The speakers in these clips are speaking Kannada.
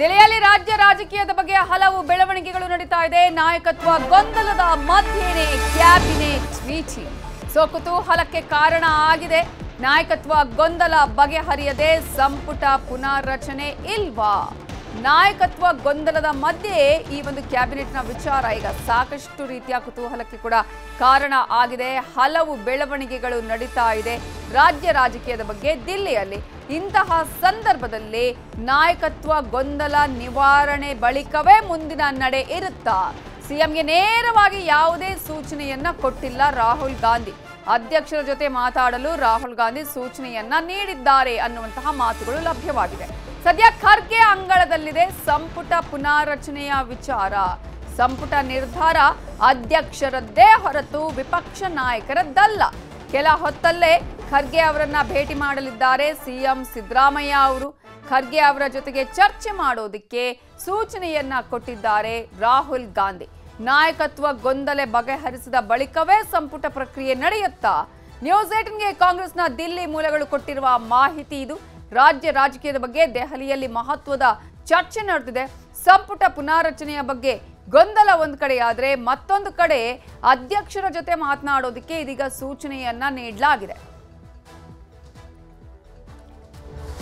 ದೆಹಲಿಯಲ್ಲಿ ರಾಜ್ಯ ರಾಜಕೀಯದ ಬಗ್ಗೆ ಹಲವು ಬೆಳವಣಿಗೆಗಳು ನಡೀತಾ ಇದೆ. ನಾಯಕತ್ವ ಗೊಂದಲದ ಮಧ್ಯೆನೇ ಕ್ಯಾಬಿನೆಟ್ ಮೀಟಿಂಗ್ ಕುತೂಹಲಕ್ಕೆ ಕಾರಣ ಆಗಿದೆ. ನಾಯಕತ್ವ ಗೊಂದಲ ಬಗೆಹರಿಯದೆ ಸಂಪುಟ ಪುನಾರಚನೆ ಇಲ್ವಾ? ನಾಯಕತ್ವ ಗೊಂದಲದ ಮಧ್ಯೆ ಈ ಒಂದು ಕ್ಯಾಬಿನೆಟ್ನ ವಿಚಾರ ಈಗ ಸಾಕಷ್ಟು ರೀತಿಯ ಕುತೂಹಲಕ್ಕೆ ಕೂಡ ಕಾರಣ ಆಗಿದೆ. ಹಲವು ಬೆಳವಣಿಗೆಗಳು ನಡೀತಾ ಇದೆ ರಾಜ್ಯ ರಾಜಕೀಯದ ಬಗ್ಗೆ ದಿಲ್ಲಿಯಲ್ಲಿ. ಇಂತಹ ಸಂದರ್ಭದಲ್ಲಿ ನಾಯಕತ್ವ ಗೊಂದಲ ನಿವಾರಣೆ ಬಳಿಕವೇ ಮುಂದಿನ ನಡೆ ಇರುತ್ತಾ? ಸಿಎಂಗೆ ನೇರವಾಗಿ ಯಾವುದೇ ಸೂಚನೆಯನ್ನ ಕೊಟ್ಟಿಲ್ಲ ರಾಹುಲ್ ಗಾಂಧಿ. ಅಧ್ಯಕ್ಷರ ಜೊತೆ ಮಾತಾಡಲು ರಾಹುಲ್ ಗಾಂಧಿ ಸೂಚನೆಯನ್ನ ನೀಡಿದ್ದಾರೆ ಅನ್ನುವಂತಹ ಮಾತುಗಳು ಲಭ್ಯವಾಗಿದೆ. ಸದ್ಯ ಖರ್ಗೆ ಅಂಗಳದಲ್ಲಿದೆ ಸಂಪುಟ ಪುನಾರಚನೆಯ ವಿಚಾರ. ಸಂಪುಟ ನಿರ್ಧಾರ ಅಧ್ಯಕ್ಷರದ್ದೇ ಹೊರತು ವಿಪಕ್ಷ ನಾಯಕರದ್ದಲ್ಲ. ಕೆಲ ಹೊತ್ತಲ್ಲೇ ಖರ್ಗೆ ಅವರನ್ನ ಭೇಟಿ ಮಾಡಲಿದ್ದಾರೆ ಸಿಎಂ ಸಿದ್ದರಾಮಯ್ಯ ಅವರು. ಖರ್ಗೆ ಅವರ ಜೊತೆಗೆ ಚರ್ಚೆ ಮಾಡೋದಕ್ಕೆ ಸೂಚನೆಯನ್ನ ಕೊಟ್ಟಿದ್ದಾರೆ ರಾಹುಲ್ ಗಾಂಧಿ. ನಾಯಕತ್ವ ಗೊಂದಲ ಬಗೆಹರಿಸಿದ ಬಳಿಕವೇ ಸಂಪುಟ ಪ್ರಕ್ರಿಯೆ ನಡೆಯುತ್ತಾ? ನ್ಯೂಸ್ 18ಗೆ ಕಾಂಗ್ರೆಸ್ನ ದಿಲ್ಲಿ ಮೂಲಗಳು ಕೊಟ್ಟಿರುವ ಮಾಹಿತಿ ಇದು. ರಾಜ್ಯ ರಾಜಕೀಯದ ಬಗ್ಗೆ ದೆಹಲಿಯಲ್ಲಿ ಮಹತ್ವದ ಚರ್ಚೆ ನಡೆದಿದೆ. ಸಂಪುಟ ಪುನಾರಚನೆಯ ಬಗ್ಗೆ ಗೊಂದಲ ಒಂದು ಕಡೆಯಾದರೆ ಮತ್ತೊಂದು ಕಡೆ ಅಧ್ಯಕ್ಷರ ಜೊತೆ ಮಾತನಾಡೋದಕ್ಕೆ ಇದೀಗ ಸೂಚನೆಯನ್ನ ನೀಡಲಾಗಿದೆ.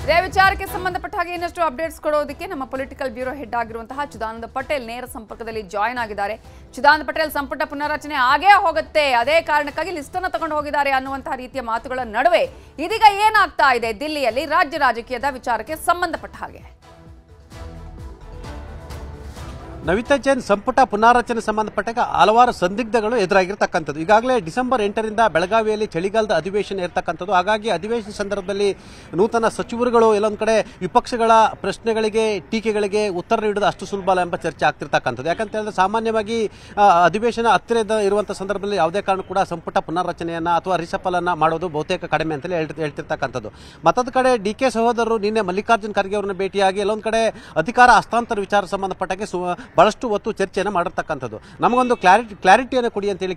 ಇದೇ ವಿಚಾರಕ್ಕೆ ಸಂಬಂಧಪಟ್ಟ ಹಾಗೆ ಇನ್ನಷ್ಟು ಅಪ್ಡೇಟ್ಸ್ ಕೊಡೋದಕ್ಕೆ ನಮ್ಮ ಪೊಲಿಟಿಕಲ್ ಬ್ಯೂರೋ ಹೆಡ್ ಆಗಿರುವಂತಹ ಚಿದಾನಂದ ಪಟೇಲ್ ನೇರ ಸಂಪರ್ಕದಲ್ಲಿ ಜಾಯಿನ್ ಆಗಿದ್ದಾರೆ. ಚಿದಾನಂದ ಪಟೇಲ್, ಸಂಪುಟ ಪುನರ್ರಚನೆ ಆಗೇ ಹೋಗುತ್ತೆ, ಅದೇ ಕಾರಣಕ್ಕಾಗಿ ಲಿಸ್ಟ್ ಅನ್ನು ತಗೊಂಡು ಹೋಗಿದ್ದಾರೆ ಅನ್ನುವಂತಹ ರೀತಿಯ ಮಾತುಗಳ ನಡುವೆ ಇದೀಗ ಏನಾಗ್ತಾ ಇದೆ ದಿಲ್ಲಿಯಲ್ಲಿ ರಾಜ್ಯ ರಾಜಕೀಯದ ವಿಚಾರಕ್ಕೆ ಸಂಬಂಧಪಟ್ಟ ಹಾಗೆ? ನವಿತಾ ಜೈನ್, ಸಂಪುಟ ಪುನಾರಚನೆ ಸಂಬಂಧಪಟ್ಟಾಗ ಹಲವಾರು ಸಂದಿಗ್ಧಗಳು ಎದುರಾಗಿರ್ತಕ್ಕಂಥದ್ದು. ಈಗಾಗಲೇ ಡಿಸೆಂಬರ್ 8ರಿಂದ ಬೆಳಗಾವಿಯಲ್ಲಿ ಚಳಿಗಾಲದ ಅಧಿವೇಶನ ಇರತಕ್ಕಂಥದ್ದು. ಹಾಗಾಗಿ ಅಧಿವೇಶನ ಸಂದರ್ಭದಲ್ಲಿ ನೂತನ ಸಚಿವರುಗಳು ಎಲ್ಲೊಂದು ಕಡೆ ವಿಪಕ್ಷಗಳ ಪ್ರಶ್ನೆಗಳಿಗೆ, ಟೀಕೆಗಳಿಗೆ ಉತ್ತರ ನೀಡೋದು ಅಷ್ಟು ಸುಲಭ ಅಲ್ಲ ಎಂಬ ಚರ್ಚೆ ಆಗ್ತಿರ್ತಕ್ಕಂಥದ್ದು. ಯಾಕಂತ ಹೇಳಿದ್ರೆ ಸಾಮಾನ್ಯವಾಗಿ ಅಧಿವೇಶನ ಹತ್ತಿರ ಇರುವಂತಹ ಸಂದರ್ಭದಲ್ಲಿ ಯಾವುದೇ ಕಾರಣ ಕೂಡ ಸಂಪುಟ ಪುನರ್ರಚನೆಯನ್ನ ಅಥವಾ ರಿಸಫಲ್ ಅನ್ನ ಮಾಡೋದು ಬಹುತೇಕ ಕಡಿಮೆ ಅಂತಲೇ ಹೇಳ್ತಿರ್ತಕ್ಕಂಥದ್ದು. ಮತ್ತೊಂದು ಕಡೆ ಡಿಕೆ ಸಹೋದರರು ನಿನ್ನೆ ಮಲ್ಲಿಕಾರ್ಜುನ್ ಖರ್ಗೆ ಅವರನ್ನ ಭೇಟಿಯಾಗಿ ಎಲ್ಲೊಂದು ಕಡೆ ಅಧಿಕಾರ ಹಸ್ತಾಂತರ ವಿಚಾರ ಸಂಬಂಧಪಟ್ಟಾಗೆ ಬಹಳಷ್ಟು ಹೊತ್ತು ಚರ್ಚೆಯನ್ನು ಮಾಡಿರ್ತಕ್ಕಂಥದ್ದು. ನಮಗೊಂದು ಕ್ಲಾರಿಟಿಯನ್ನು ಕೊಡಿ ಅಂತೇಳಿ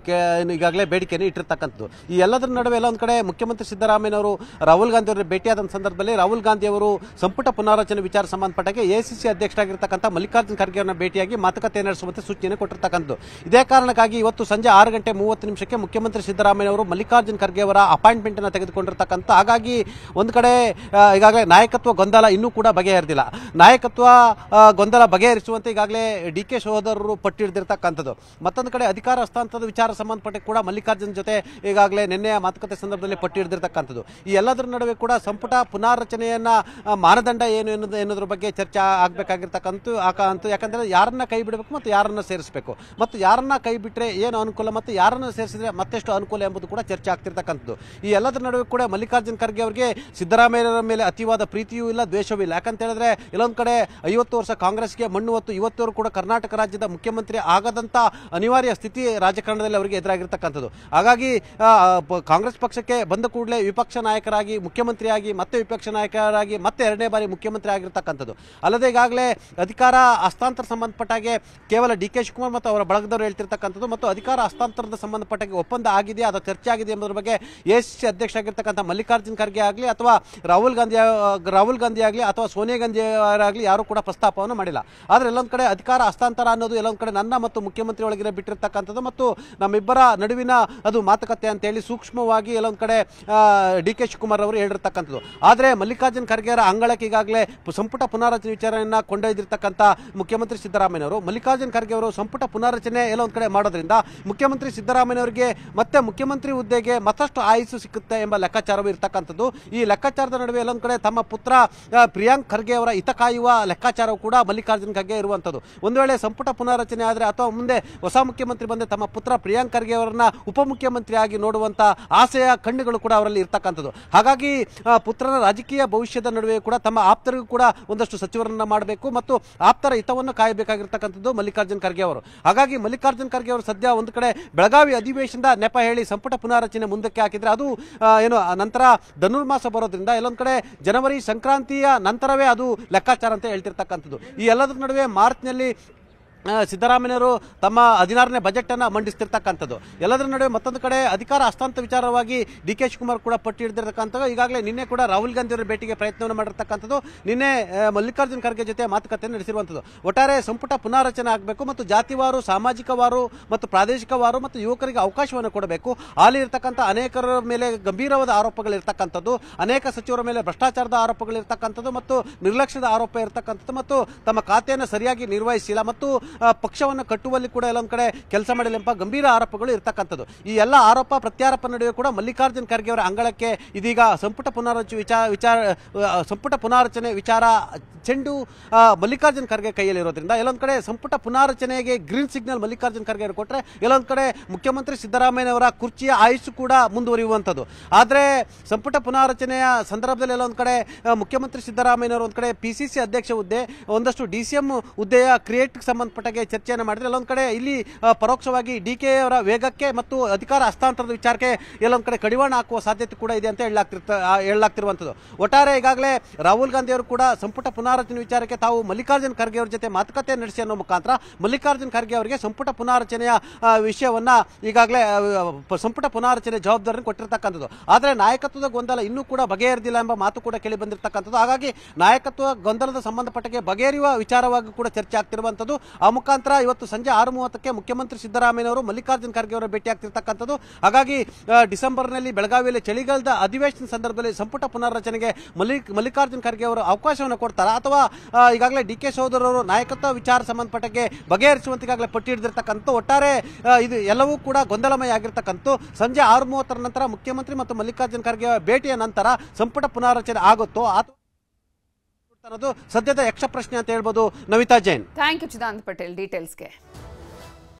ಈಗಾಗಲೇ ಬೇಡಿಕೆಯನ್ನು ಇಟ್ಟಿರ್ತಕ್ಕಂಥದ್ದು. ಈ ಎಲ್ಲದರ ನಡುವೆ ಎಲ್ಲ ಒಂದು ಕಡೆ ಮುಖ್ಯಮಂತ್ರಿ ಸಿದ್ದರಾಮಯ್ಯನವರು ರಾಹುಲ್ ಗಾಂಧಿ ಅವರ ಭೇಟಿಯಾದ ಸಂದರ್ಭದಲ್ಲಿ ರಾಹುಲ್ ಗಾಂಧಿ ಅವರು ಸಂಪುಟ ಪುನಾರಚನೆ ವಿಚಾರ ಸಂಬಂಧಪಟ್ಟಾಗೆ ಎಐಸಿಸಿ ಅಧ್ಯಕ್ಷರಾಗಿರ್ತಕ್ಕಂಥ ಮಲ್ಲಿಕಾರ್ಜುನ್ ಖರ್ಗೆ ಅವರನ್ನ ಭೇಟಿಯಾಗಿ ಮಾತುಕತೆ ನಡೆಸುವಂತೆ ಸೂಚನೆ ಕೊಟ್ಟಿರ್ತಕ್ಕಂಥದ್ದು. ಇದೇ ಕಾರಣಕ್ಕಾಗಿ ಇವತ್ತು ಸಂಜೆ 6:30 ಮುಖ್ಯಮಂತ್ರಿ ಸಿದ್ದರಾಮಯ್ಯ ಅವರು ಮಲ್ಲಿಕಾರ್ಜುನ್ ಖರ್ಗೆ ಅವರ ಅಪಾಯಿಂಟ್ಮೆಂಟ್ ಅನ್ನು ತೆಗೆದುಕೊಂಡಿರ್ತಕ್ಕಂಥ. ಹಾಗಾಗಿ ಒಂದು ಕಡೆ ಈಗಾಗಲೇ ನಾಯಕತ್ವ ಗೊಂದಲ ಇನ್ನೂ ಕೂಡ ಬಗೆಹರಿದಿಲ್ಲ. ನಾಯಕತ್ವ ಗೊಂದಲ ಬಗೆಹರಿಸುವಂತೆ ಈಗಾಗಲೇ ಡಿಕೆ ಸಹೋದರರು ಪಟ್ಟಿಡ್ದಿರ್ತಕ್ಕಂಥದ್ದು. ಮತ್ತೊಂದು ಕಡೆ ಅಧಿಕಾರ ಹಸ್ತಾಂತರದ ವಿಚಾರ ಸಂಬಂಧಪಟ್ಟ ಕೂಡ ಮಲ್ಲಿಕಾರ್ಜುನ್ ಜೊತೆ ಈಗಾಗಲೇ ನಿನ್ನೆಯ ಮಾತುಕತೆ ಸಂದರ್ಭದಲ್ಲಿ ಪಟ್ಟಿಡ್ದಿರ್ತಕ್ಕಂಥದ್ದು. ಈ ಎಲ್ಲದರ ನಡುವೆ ಕೂಡ ಸಂಪುಟ ಪುನಾರಚನೆಯನ್ನ ಮಾನದಂಡ ಏನು ಎನ್ನುವುದರ ಬಗ್ಗೆ ಚರ್ಚೆ ಆಗಬೇಕಾಗಿರ್ತಕ್ಕಂಥ. ಯಾಕಂದ್ರೆ ಯಾರನ್ನ ಕೈ ಬಿಡಬೇಕು ಮತ್ತು ಯಾರನ್ನ ಸೇರಿಸಬೇಕು, ಮತ್ತು ಯಾರನ್ನ ಕೈ ಬಿಟ್ಟರೆ ಏನು ಅನುಕೂಲ ಮತ್ತು ಯಾರನ್ನ ಸೇರಿಸಿದ್ರೆ ಮತ್ತೆಷ್ಟು ಅನುಕೂಲ ಎಂಬುದು ಕೂಡ ಚರ್ಚೆ ಆಗ್ತಿರ್ತಕ್ಕಂಥದ್ದು. ಈ ಎಲ್ಲದರ ನಡುವೆ ಕೂಡ ಮಲ್ಲಿಕಾರ್ಜುನ್ ಖರ್ಗೆ ಅವರಿಗೆ ಸಿದ್ದರಾಮಯ್ಯರ ಮೇಲೆ ಅತಿವಾದ ಪ್ರೀತಿಯೂ ಇಲ್ಲ, ದ್ವೇಷವೂ ಇಲ್ಲ. ಯಾಕಂತ ಹೇಳಿದ್ರೆ ಎಲ್ಲೊಂದು ಕಡೆ 50 ವರ್ಷ ಕಾಂಗ್ರೆಸ್ಗೆ ಮಣ್ಣು ಹೊತ್ತು ಇವತ್ತವರು ಕೂಡ ಕರ್ನಾಟಕ ರಾಜ್ಯದ ಮುಖ್ಯಮಂತ್ರಿ ಆಗದಂತ ಅನಿವಾರ್ಯ ಸ್ಥಿತಿ ರಾಜಕಾರಣದಲ್ಲಿ ಅವರಿಗೆ ಎದುರಾಗಿರ್ತಕ್ಕಂಥದ್ದು. ಹಾಗಾಗಿ ಕಾಂಗ್ರೆಸ್ ಪಕ್ಷಕ್ಕೆ ಬಂದ ಕೂಡಲೇ ವಿಪಕ್ಷ ನಾಯಕರಾಗಿ ಮುಖ್ಯಮಂತ್ರಿಯಾಗಿ ಮತ್ತೆ ವಿಪಕ್ಷ ನಾಯಕರಾಗಿ ಮತ್ತೆ 2ನೇ ಬಾರಿ ಮುಖ್ಯಮಂತ್ರಿ ಆಗಿರ್ತಕ್ಕಂಥದ್ದು. ಅಲ್ಲದೆ ಈಗಾಗಲೇ ಅಧಿಕಾರ ಹಸ್ತಾಂತರ ಸಂಬಂಧಪಟ್ಟಾಗೆ ಕೇವಲ ಡಿಕೆ ಶಿವಕುಮಾರ್ ಮತ್ತು ಅವರ ಬಳಗದವರು ಹೇಳ್ತಿರ್ತಕ್ಕಂಥದ್ದು. ಮತ್ತು ಅಧಿಕಾರ ಹಸ್ತಾಂತರದ ಸಂಬಂಧಪಟ್ಟಾಗೆ ಒಪ್ಪಂದ ಆಗಿದೆ, ಅದು ಚರ್ಚೆ ಆಗಿದೆ ಎಂಬುದರ ಬಗ್ಗೆ ಎಐಸಿಸಿ ಅಧ್ಯಕ್ಷ ಆಗಿರ್ತಕ್ಕಂಥ ಮಲ್ಲಿಕಾರ್ಜುನ್ ಖರ್ಗೆ ಆಗಲಿ ಅಥವಾ ರಾಹುಲ್ ಗಾಂಧಿ ಆಗಲಿ ಅಥವಾ ಸೋನಿಯಾ ಗಾಂಧಿ ಅವರಾಗಲಿ ಯಾರು ಕೂಡ ಪ್ರಸ್ತಾಪವನ್ನು ಮಾಡಿಲ್ಲ. ಆದರೆ ಎಲ್ಲೊಂದು ಕಡೆ ಅಧಿಕಾರ ಹಸ್ತಾಂತರ ಅನ್ನೋದು ಎಲ್ಲೊಂದು ಕಡೆ ನನ್ನ ಮತ್ತು ಮುಖ್ಯಮಂತ್ರಿ ಒಳಗಿನ ಬಿಟ್ಟಿರ್ತಕ್ಕಂಥದ್ದು ಮತ್ತು ನಮ್ಮಿಬ್ಬರ ನಡುವಿನ ಅದು ಮಾತುಕತೆ ಅಂತೇಳಿ ಸೂಕ್ಷ್ಮವಾಗಿ ಎಲ್ಲೊಂದು ಕಡೆ ಡಿಕೆ ಶಿವಕುಮಾರ್ ಅವರು ಹೇಳಿರ್ತಕ್ಕಂಥದ್ದು. ಆದರೆ ಮಲ್ಲಿಕಾರ್ಜುನ್ ಖರ್ಗೆ ಅವರ ಅಂಗಳಕ್ಕೆ ಈಗಾಗಲೇ ಸಂಪುಟ ಪುನಾರಚನೆ ವಿಚಾರವನ್ನು ಕೊಂಡೊಯ್ದಿರ್ತಕ್ಕಂಥ ಮುಖ್ಯಮಂತ್ರಿ ಸಿದ್ದರಾಮಯ್ಯವರು ಮಲ್ಲಿಕಾರ್ಜುನ್ ಖರ್ಗೆ ಅವರು ಸಂಪುಟ ಪುನಾರಚನೆ ಎಲ್ಲೊಂದು ಕಡೆ ಮಾಡೋದ್ರಿಂದ ಮುಖ್ಯಮಂತ್ರಿ ಸಿದ್ದರಾಮಯ್ಯವರಿಗೆ ಮತ್ತೆ ಮುಖ್ಯಮಂತ್ರಿ ಹುದ್ದೆಗೆ ಮತ್ತಷ್ಟು ಆಯುಸ್ಸು ಸಿಕ್ಕುತ್ತೆ ಎಂಬ ಲೆಕ್ಕಾಚಾರವೂ ಇರ್ತಕ್ಕಂಥದ್ದು. ಈ ಲೆಕ್ಕಾಚಾರದ ನಡುವೆ ಎಲ್ಲೊಂದು ಕಡೆ ತಮ್ಮ ಪುತ್ರ ಪ್ರಿಯಾಂಕ್ ಖರ್ಗೆ ಅವರ ಹಿತ ಕಾಯುವ ಲೆಕ್ಕಾಚಾರವು ಕೂಡ ಮಲ್ಲಿಕಾರ್ಜುನ್ ಖರ್ಗೆ ಇರುವಂಥದ್ದು. ಒಂದು ವೇಳೆ ಸಂಪುಟ ಪುನಾರಚನೆ ಆದರೆ ಅಥವಾ ಮುಂದೆ ಹೊಸ ಮುಖ್ಯಮಂತ್ರಿ ಬಂದರೆ ತಮ್ಮ ಪುತ್ರ ಪ್ರಿಯಾಂಕ್ ಖರ್ಗೆ ಅವರನ್ನ ಉಪಮುಖ್ಯಮಂತ್ರಿಯಾಗಿ ನೋಡುವಂತ ಆಸೆಯ ಕಣ್ಣುಗಳು ಕೂಡ ಅವರಲ್ಲಿ ಇರ್ತಕ್ಕಂಥದ್ದು. ಹಾಗಾಗಿ ಪುತ್ರನ ರಾಜಕೀಯ ಭವಿಷ್ಯದ ನಡುವೆ ಕೂಡ ತಮ್ಮ ಆಪ್ತರಿಗೂ ಕೂಡ ಒಂದಷ್ಟು ಸಚಿವರನ್ನ ಮಾಡಬೇಕು ಮತ್ತು ಆಪ್ತರ ಹಿತವನ್ನು ಕಾಯಬೇಕಾಗಿರ್ತಕ್ಕಂಥದ್ದು ಮಲ್ಲಿಕಾರ್ಜುನ್ ಖರ್ಗೆ ಅವರು. ಹಾಗಾಗಿ ಮಲ್ಲಿಕಾರ್ಜುನ್ ಖರ್ಗೆ ಅವರು ಸದ್ಯ ಒಂದು ಕಡೆ ಬೆಳಗಾವಿ ಅಧಿವೇಶನದ ನೆಪ ಹೇಳಿ ಸಂಪುಟ ಪುನಾರಚನೆ ಮುಂದಕ್ಕೆ ಹಾಕಿದ್ರೆ ಅದು ಏನು ನಂತರ ಧನುರ್ಮಾಸ ಬರೋದ್ರಿಂದ ಎಲ್ಲೊಂದು ಕಡೆ ಜನವರಿ ಸಂಕ್ರಾಂತಿಯ ನಂತರವೇ ಅದು ಲೆಕ್ಕಾಚಾರ ಅಂತ ಹೇಳ್ತಿರ್ತಕ್ಕಂಥದ್ದು. ಈ ಎಲ್ಲದರ ನಡುವೆ ಮಾರ್ಚ್ನಲ್ಲಿ ಸಿದ್ದರಾಮಯ್ಯವರು ತಮ್ಮ 16ನೇ ಬಜೆಟ್ ಅನ್ನು ಮಂಡಿಸ್ತಿರ್ತಕ್ಕಂಥದ್ದು. ಎಲ್ಲದರ ನಡುವೆ ಮತ್ತೊಂದು ಕಡೆ ಅಧಿಕಾರ ಹಸ್ತಾಂತರ ವಿಚಾರವಾಗಿ ಡಿ ಕೆ ಶಿವಕುಮಾರ್ ಕೂಡ ಪಟ್ಟಿ ಹಿಡಿದಿರ್ತಕ್ಕಂಥದ್ದು. ಈಗಾಗಲೇ ನಿನ್ನೆ ಕೂಡ ರಾಹುಲ್ ಗಾಂಧಿ ಅವರ ಭೇಟಿಗೆ ಪ್ರಯತ್ನವನ್ನು ಮಾಡಿರ್ತಕ್ಕಂಥದ್ದು. ನಿನ್ನೆ ಮಲ್ಲಿಕಾರ್ಜುನ್ ಖರ್ಗೆ ಜೊತೆ ಮಾತುಕತೆಯನ್ನು ನಡೆಸಿರುವಂಥದ್ದು. ಒಟ್ಟಾರೆ ಸಂಪುಟ ಪುನಾರಚನೆ ಆಗಬೇಕು ಮತ್ತು ಜಾತಿವಾರು, ಸಾಮಾಜಿಕವಾರು ಮತ್ತು ಪ್ರಾದೇಶಿಕವಾರು ಮತ್ತು ಯುವಕರಿಗೆ ಅವಕಾಶವನ್ನು ಕೊಡಬೇಕು. ಹಾಲಿ ಇರತಕ್ಕಂಥ ಅನೇಕರ ಮೇಲೆ ಗಂಭೀರವಾದ ಆರೋಪಗಳಿರ್ತಕ್ಕಂಥದ್ದು, ಅನೇಕ ಸಚಿವರ ಮೇಲೆ ಭ್ರಷ್ಟಾಚಾರದ ಆರೋಪಗಳಿರ್ತಕ್ಕಂಥದ್ದು ಮತ್ತು ನಿರ್ಲಕ್ಷ್ಯದ ಆರೋಪ ಇರತಕ್ಕಂಥದ್ದು ಮತ್ತು ತಮ್ಮ ಖಾತೆಯನ್ನು ಸರಿಯಾಗಿ ನಿರ್ವಹಿಸಿಲ್ಲ ಮತ್ತು ಪಕ್ಷವನ್ನು ಕಟ್ಟುವಲ್ಲಿ ಕೂಡ ಎಲ್ಲೊಂದು ಕಡೆ ಕೆಲಸ ಮಾಡಿಲ್ಲ ಎಂಬ ಗಂಭೀರ ಆರೋಪಗಳು ಇರತಕ್ಕಂಥದ್ದು. ಈ ಎಲ್ಲ ಆರೋಪ ಪ್ರತ್ಯಾರೋಪ ನಡುವೆ ಕೂಡ ಮಲ್ಲಿಕಾರ್ಜುನ್ ಖರ್ಗೆ ಅವರ ಅಂಗಳಕ್ಕೆ ಇದೀಗ ಸಂಪುಟ ಪುನಾರಚನೆ ವಿಚಾರ ಚೆಂಡು ಮಲ್ಲಿಕಾರ್ಜುನ್ ಖರ್ಗೆ ಕೈಯಲ್ಲಿರೋದ್ರಿಂದ ಎಲ್ಲೊಂದು ಕಡೆ ಸಂಪುಟ ಪುನಾರಚನೆಗೆ ಗ್ರೀನ್ ಸಿಗ್ನಲ್ ಮಲ್ಲಿಕಾರ್ಜುನ್ ಖರ್ಗೆ ಅವರು ಕೊಟ್ಟರೆ, ಎಲ್ಲೊಂದು ಕಡೆ ಮುಖ್ಯಮಂತ್ರಿ ಸಿದ್ದರಾಮಯ್ಯನವರ ಕುರ್ಚಿಯ ಆಯುಸ್ಸು ಕೂಡ ಮುಂದುವರಿಯುವಂಥದ್ದು. ಆದರೆ ಸಂಪುಟ ಪುನಾರಚನೆಯ ಸಂದರ್ಭದಲ್ಲಿ ಎಲ್ಲೊಂದು ಕಡೆ ಮುಖ್ಯಮಂತ್ರಿ ಸಿದ್ದರಾಮಯ್ಯನವರು ಒಂದು ಕಡೆ PCC ಅಧ್ಯಕ್ಷ ಹುದ್ದೆ, ಒಂದಷ್ಟು DCM ಹುದ್ದೆಯ ಕ್ರಿಯೇಟ್ಗೆ ಸಂಬಂಧಪಟ್ಟಾಗೆ ಚರ್ಚೆಯನ್ನು ಮಾಡಿದ್ರೆ, ಎಲ್ಲೊಂದು ಕಡೆ ಇಲ್ಲಿ ಪರೋಕ್ಷವಾಗಿ DK ಅವರ ವೇಗಕ್ಕೆ ಮತ್ತು ಅಧಿಕಾರ ಹಸ್ತಾಂತರದ ವಿಚಾರಕ್ಕೆ ಎಲ್ಲೊಂದು ಕಡೆ ಕಡಿವಾಣ ಹಾಕುವ ಸಾಧ್ಯತೆ ಕೂಡ ಇದೆ ಅಂತ ಹೇಳಲಾಗ್ತಿರುವಂಥದ್ದು. ಒಟ್ಟಾರೆ ಈಗಾಗಲೇ ರಾಹುಲ್ ಗಾಂಧಿ ಅವರು ಕೂಡ ಸಂಪುಟ ಪುನಾರಚನೆ ವಿಚಾರಕ್ಕೆ ತಾವು ಮಲ್ಲಿಕಾರ್ಜುನ್ ಖರ್ಗೆ ಅವರ ಜೊತೆ ಮಾತುಕತೆ ನಡೆಸಿ ಅನ್ನೋ ಮುಖಾಂತರ ಮಲ್ಲಿಕಾರ್ಜುನ್ ಖರ್ಗೆ ಅವರಿಗೆ ಸಂಪುಟ ಪುನಾರಚನೆಯ ವಿಷಯವನ್ನ ಈಗಾಗಲೇ ಸಂಪುಟ ಪುನಾರಚನೆ ಜವಾಬ್ದಾರಿಯನ್ನು ಕೊಟ್ಟಿರ್ತಕ್ಕಂಥದ್ದು. ಆದರೆ ನಾಯಕತ್ವದ ಗೊಂದಲ ಇನ್ನೂ ಕೂಡ ಬಗೆಹರಿದಿಲ್ಲ ಎಂಬ ಮಾತು ಕೂಡ ಕೇಳಿ ಬಂದಿರತಕ್ಕಂಥದ್ದು. ಹಾಗಾಗಿ ನಾಯಕತ್ವ ಗೊಂದಲದ ಸಂಬಂಧಪಟ್ಟಗೆ ಬಗೆಹರಿಯುವ ವಿಚಾರವಾಗಿ ಕೂಡ ಚರ್ಚೆ ಆಗ್ತಿರುವಂಥದ್ದು. ಆ ಮುಖಾಂತರ ಇವತ್ತು ಸಂಜೆ 6:30ಕ್ಕೆ ಮುಖ್ಯಮಂತ್ರಿ ಸಿದ್ದರಾಮಯ್ಯನವರು ಮಲ್ಲಿಕಾರ್ಜುನ್ ಖರ್ಗೆ ಅವರ ಭೇಟಿ ಆಗ್ತಿರ್ತಕ್ಕಂಥದ್ದು. ಹಾಗಾಗಿ ಡಿಸೆಂಬರ್ನಲ್ಲಿ ಬೆಳಗಾವಿಯಲ್ಲಿ ಚಳಿಗಾಲದ ಅಧಿವೇಶನ ಸಂದರ್ಭದಲ್ಲಿ ಸಂಪುಟ ಪುನರ್ರಚನೆಗೆ ಮಲ್ಲಿಕಾರ್ಜುನ್ ಖರ್ಗೆ ಅವರು ಅವಕಾಶವನ್ನು ಕೊಡ್ತಾರಾ ಅಥವಾ ಈಗಾಗಲೇ DK ಸಹೋದರರು ನಾಯಕತ್ವ ವಿಚಾರ ಸಂಬಂಧಪಟ್ಟಗೆ ಬಗೆಹರಿಸುವಂತೆ ಈಗಾಗಲೇ ಪಟ್ಟಿ ಹಿಡಿದಿರ್ತಕ್ಕಂಥ ಒಟ್ಟಾರೆ ಇದು ಎಲ್ಲವೂ ಕೂಡ ಗೊಂದಲಮಯ ಆಗಿರ್ತಕ್ಕಂಥ ಸಂಜೆ 6:30 ನಂತರ ಮುಖ್ಯಮಂತ್ರಿ ಮತ್ತು ಮಲ್ಲಿಕಾರ್ಜುನ್ ಖರ್ಗೆ ಭೇಟಿಯ ನಂತರ ಸಂಪುಟ ಪುನಾರಚನೆ ಆಗುತ್ತೋ ಅಥವಾ ಅನ್ನೋದು ಸದ್ಯದ ಯಕ್ಷ ಪ್ರಶ್ನೆ ಅಂತ ಹೇಳ್ಬೋದು. ನವಿತಾ ಜೈನ್. Thank you Chidananda Patel ಡೀಟೇಲ್ಸ್ಗೆ.